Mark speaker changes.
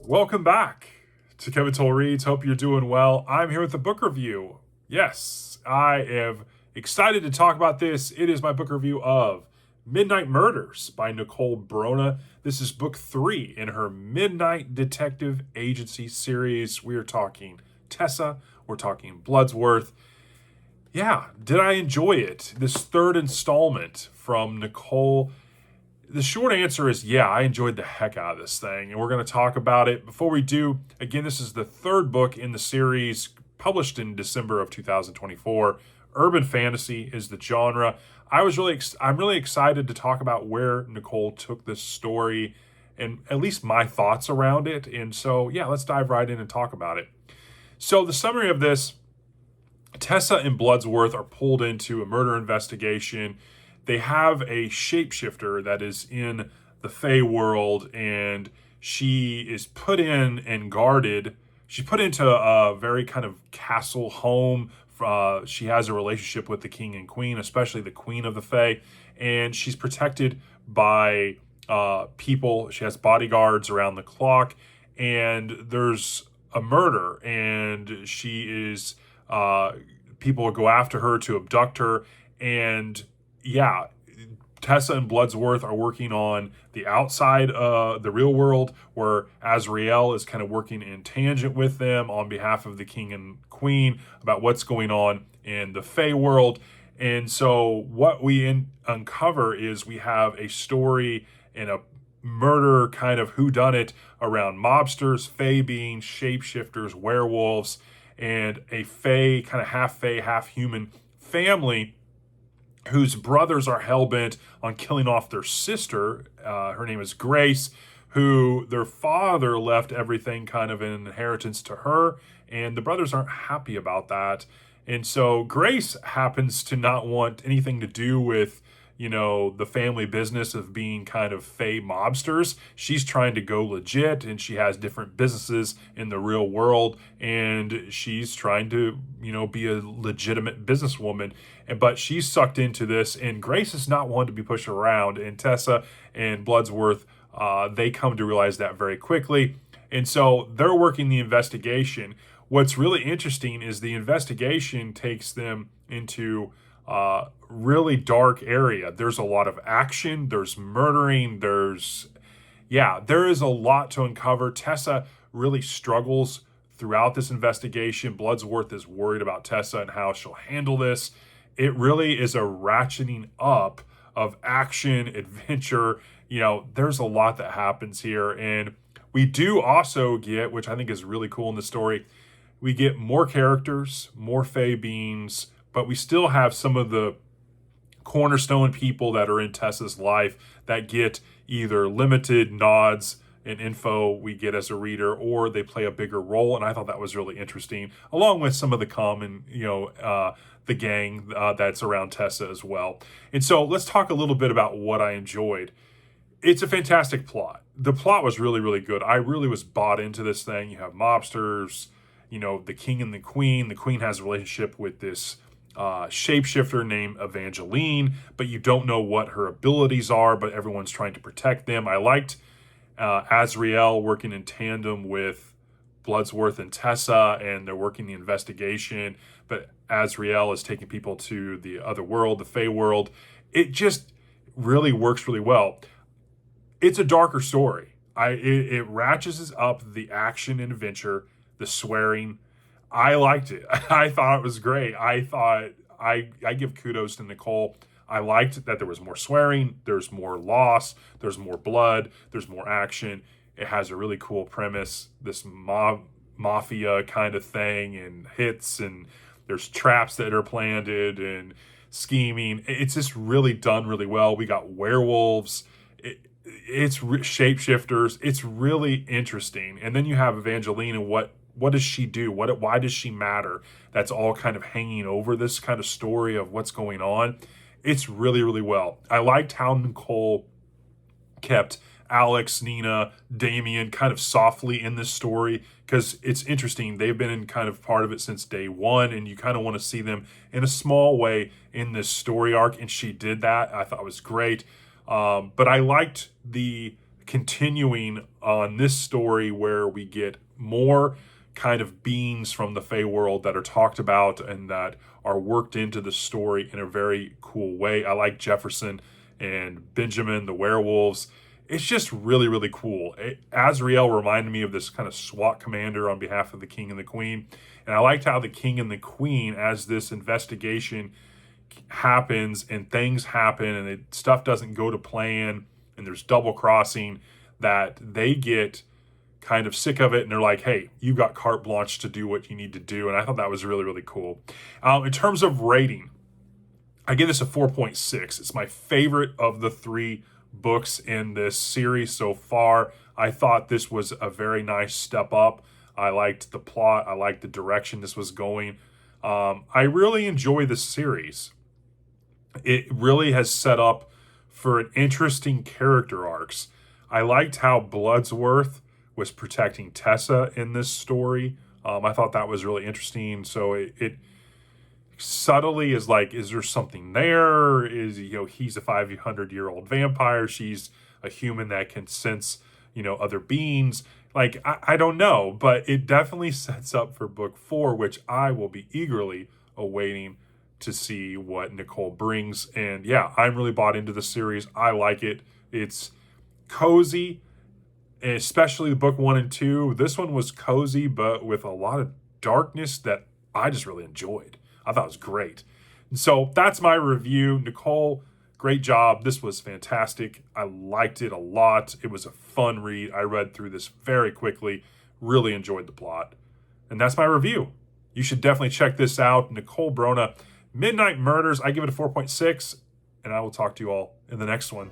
Speaker 1: Welcome back to Kevin Toll Reads. Hope you're doing well. I'm here with a book review. Yes, I am excited to talk about this. It is my book review of Midnight Murders by Nicole Brona. This is book 3 in her Midnight Detective Agency series. We are talking Tessa. We're talking Bloodsworth. Yeah, did I enjoy it? This third installment from Nicole. The short answer is yeah, I enjoyed the heck out of this thing, and we're going to talk about it. Before we do, again, this is the third book in the series, published in December of 2024. Urban fantasy is the genre. I'm really excited to talk about where Nicole took this story and at least my thoughts around it. And so, yeah, let's dive right in and talk about it. So the summary of this: Tessa and Bloodsworth are pulled into a murder investigation. They have a shapeshifter that is in the Fey world, and she is put in and guarded. She's put into a very kind of castle home. She has a relationship with the king and queen, especially the queen of the Fey, and she's protected by people. She has bodyguards around the clock, and there's a murder, and she is people will go after her to abduct her. And yeah, Tessa and Bloodsworth are working on the outside, the real world, where Azrael is kind of working in tangent with them on behalf of the king and queen about what's going on in the Fey world. And so what we uncover is we have a story and a murder kind of whodunit around mobsters, Fey beings, shapeshifters, werewolves, and a Fey, kind of half Fey, half human family whose brothers are hell-bent on killing off their sister. Her name is Grace, who their father left everything kind of an inheritance to her, and the brothers aren't happy about that. And so Grace happens to not want anything to do with, the family business of being kind of Fey mobsters. She's trying to go legit, and she has different businesses in the real world, and she's trying to, be a legitimate businesswoman. But she's sucked into this, and Grace is not one to be pushed around. And Tessa and Bloodsworth, they come to realize that very quickly. And so they're working the investigation. What's really interesting is the investigation takes them into really dark area. There's a lot of action, there's murdering, there is a lot to uncover. Tessa really struggles throughout this investigation. Bloodsworth is worried about Tessa and how she'll handle this. It really is a ratcheting up of action, adventure. There's a lot that happens here. And we do also get, which I think is really cool in the story, we get more characters, more Fey beings, but we still have some of the cornerstone people that are in Tessa's life that get either limited nods and info we get as a reader, or they play a bigger role. And I thought that was really interesting, along with some of the common, the gang that's around Tessa as well. And so let's talk a little bit about what I enjoyed. It's a fantastic plot. The plot was really, really good. I really was bought into this thing. You have mobsters, the king and the queen. The queen has a relationship with this shapeshifter named Evangeline, but you don't know what her abilities are, but everyone's trying to protect them. I liked Azrael working in tandem with Bloodsworth and Tessa, and they're working the investigation, but Azrael is taking people to the other world, the Fey world. It just really works really well. It's a darker story. It ratchets up the action and adventure, the swearing. I liked it. I thought it was great. I give kudos to Nicole. I liked that there was more swearing, there's more loss, there's more blood, there's more action. It has a really cool premise, this mafia kind of thing, and hits, and there's traps that are planted and scheming. It's just really done really well. We got werewolves. It's shapeshifters. It's really interesting. And then you have Evangeline, and what does she do? Why does she matter? That's all kind of hanging over this kind of story of what's going on. It's really, really well. I liked how Nicole kept Alex, Nina, Damien kind of softly in this story, because it's interesting. They've been in kind of part of it since day one, and you kind of want to see them in a small way in this story arc, and she did that. I thought it was great. But I liked the continuing on this story where we get more kind of beings from the Fey world that are talked about and that are worked into the story in a very cool way. I like Jefferson and Benjamin, the werewolves. It's just really, really cool. Azrael reminded me of this kind of SWAT commander on behalf of the king and the queen. And I liked how the king and the queen, as this investigation happens and things happen and stuff doesn't go to plan and there's double crossing, that they get kind of sick of it and they're like, hey, you got carte blanche to do what you need to do. And I thought that was really, really cool. In terms of rating, I give this a 4.6. It's my favorite of the 3 books in this series so far. I thought this was a very nice step up. I liked the plot. I liked the direction this was going. I really enjoy this series. It really has set up for an interesting character arcs. I liked how Bloodsworth was protecting Tessa in this story. I thought that was really interesting. So it subtly is like, is there something there? Is, he's a 500-year-old vampire. She's a human that can sense, other beings. Like, I don't know, but it definitely sets up for book 4, which I will be eagerly awaiting to see what Nicole brings. And yeah, I'm really bought into the series. I like it. It's cozy, especially book 1 and 2. This one was cozy, but with a lot of darkness that I just really enjoyed. I thought it was great. And so that's my review. Nicole, great job. This was fantastic. I liked it a lot. It was a fun read. I read through this very quickly. Really enjoyed the plot. And that's my review. You should definitely check this out. Nicole Brona, Midnight Murders. I give it a 4.6. And I will talk to you all in the next one.